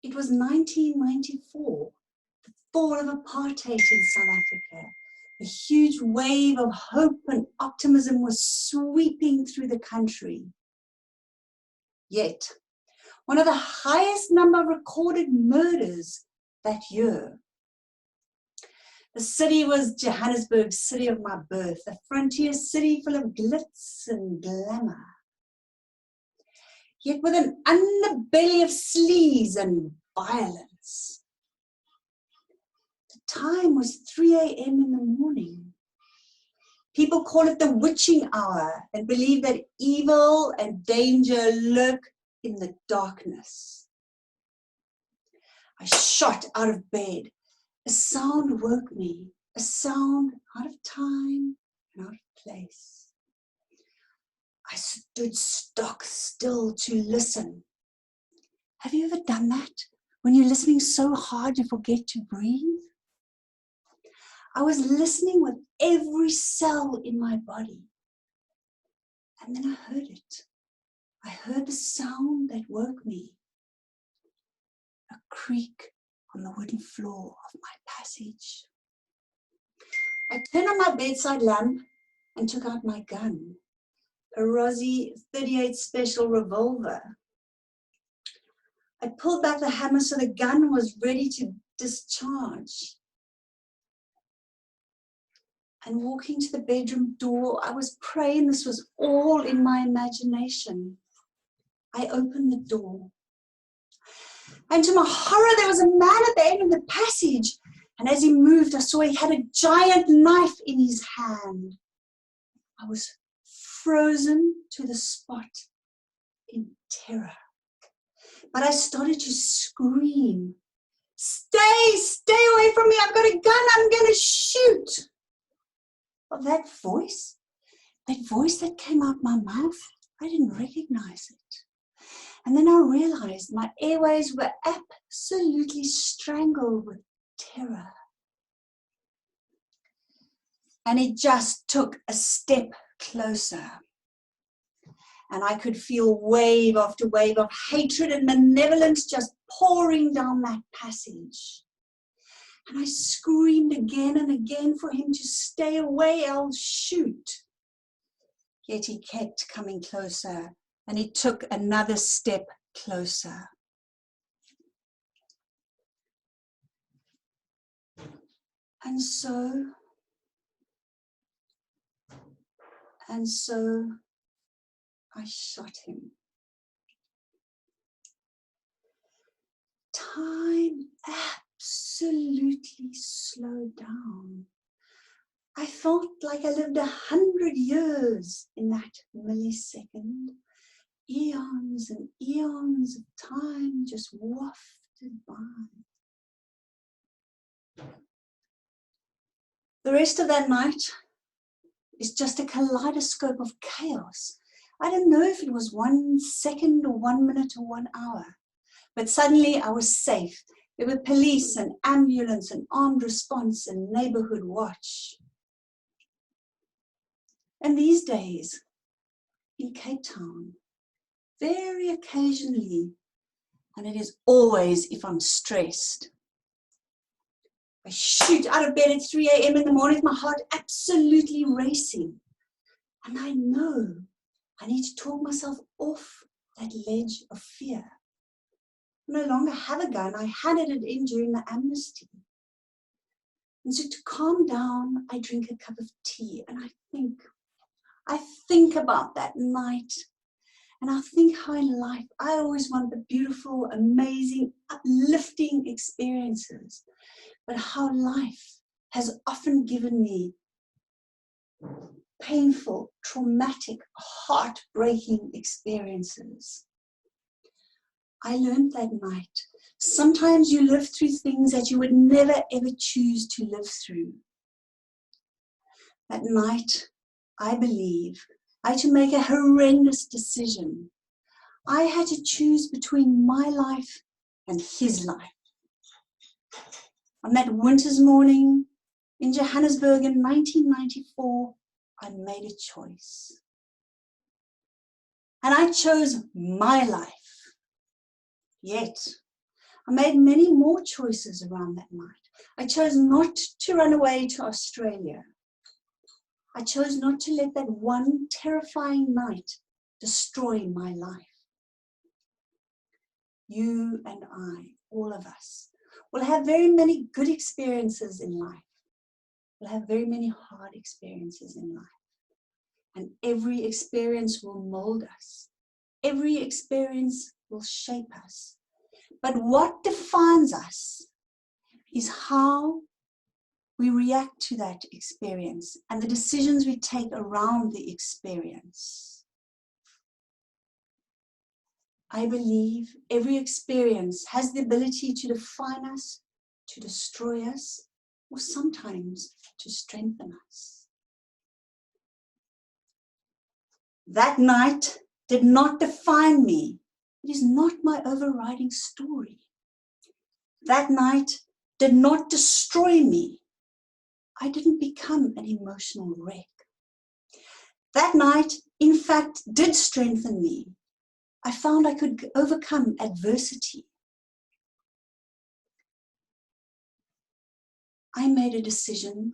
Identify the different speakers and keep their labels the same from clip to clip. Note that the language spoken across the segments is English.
Speaker 1: It was 1994, the fall of apartheid in South Africa. A huge wave of hope and optimism was sweeping through the country. Yet, one of the highest number of recorded murders that year. The city was Johannesburg, city of my birth, a frontier city full of glitz and glamour. Yet with an underbelly of sleaze and violence. The time was 3 a.m. in the morning. People call it the witching hour and believe that evil and danger lurk in the darkness. I shot out of bed. A sound woke me, a sound out of time and out of place. I stood stock still to listen. Have you ever done that? When you're listening so hard you forget to breathe? I was listening with every cell in my body. And then I heard it. I heard the sound that woke me. A creak on the wooden floor of my passage. I turned on my bedside lamp and took out my gun, a Rossi 38 special revolver. I pulled back the hammer so the gun was ready to discharge. And walking to the bedroom door, I was praying this was all in my imagination. I opened the door. And to my horror, there was a man at the end of the passage. And as he moved, I saw he had a giant knife in his hand. I was frozen to the spot in terror. But I started to scream, stay away from me, I've got a gun, I'm going to shoot. Well, that voice that came out my mouth, I didn't recognize it. And then I realized my airways were absolutely strangled with terror. And it just took a step closer. And I could feel wave after wave of hatred and malevolence just pouring down that passage. And I screamed again and again for him to stay away, I'll shoot. Yet he kept coming closer, and he took another step closer. And so I shot him. Time absolutely slowed down. I felt like I lived 100 years in that millisecond. Eons and eons of time just wafted by. The rest of that night is just a kaleidoscope of chaos. I don't know if it was 1 second or 1 minute or 1 hour, but suddenly I was safe. There were police and ambulance and armed response and neighborhood watch. And these days, in Cape Town, very occasionally, and it is always if I'm stressed, I shoot out of bed at 3 a.m. in the morning with my heart absolutely racing. And I know I need to talk myself off that ledge of fear. I no longer have a gun. I handed it in during the amnesty. And so to calm down, I drink a cup of tea and I think about that night. And I think how in life, I always want the beautiful, amazing, uplifting experiences. But how life has often given me painful, traumatic, heartbreaking experiences. I learned that night. Sometimes you live through things that you would never ever choose to live through. That night, I believe, I had to make a horrendous decision. I had to choose between my life and his life. On that winter's morning in Johannesburg in 1994, I made a choice. And I chose my life. Yet, I made many more choices around that night. I chose not to run away to Australia. I chose not to let that one terrifying night destroy my life. You and I, all of us, will have very many good experiences in life. We'll have very many hard experiences in life. And every experience will mold us. Every experience will shape us. But what defines us is how we react to that experience and the decisions we take around the experience. I believe every experience has the ability to define us, to destroy us, or sometimes to strengthen us. That night did not define me. It is not my overriding story. That night did not destroy me. I didn't become an emotional wreck. That night, in fact, did strengthen me. I found I could overcome adversity. I made a decision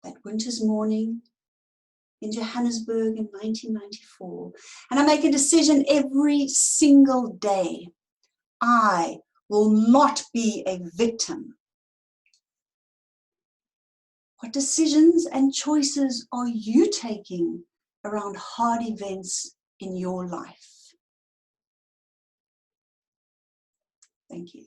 Speaker 1: that winter's morning in Johannesburg in 1994, and I make a decision every single day. I will not be a victim. What decisions and choices are you taking around hard events in your life? Thank you.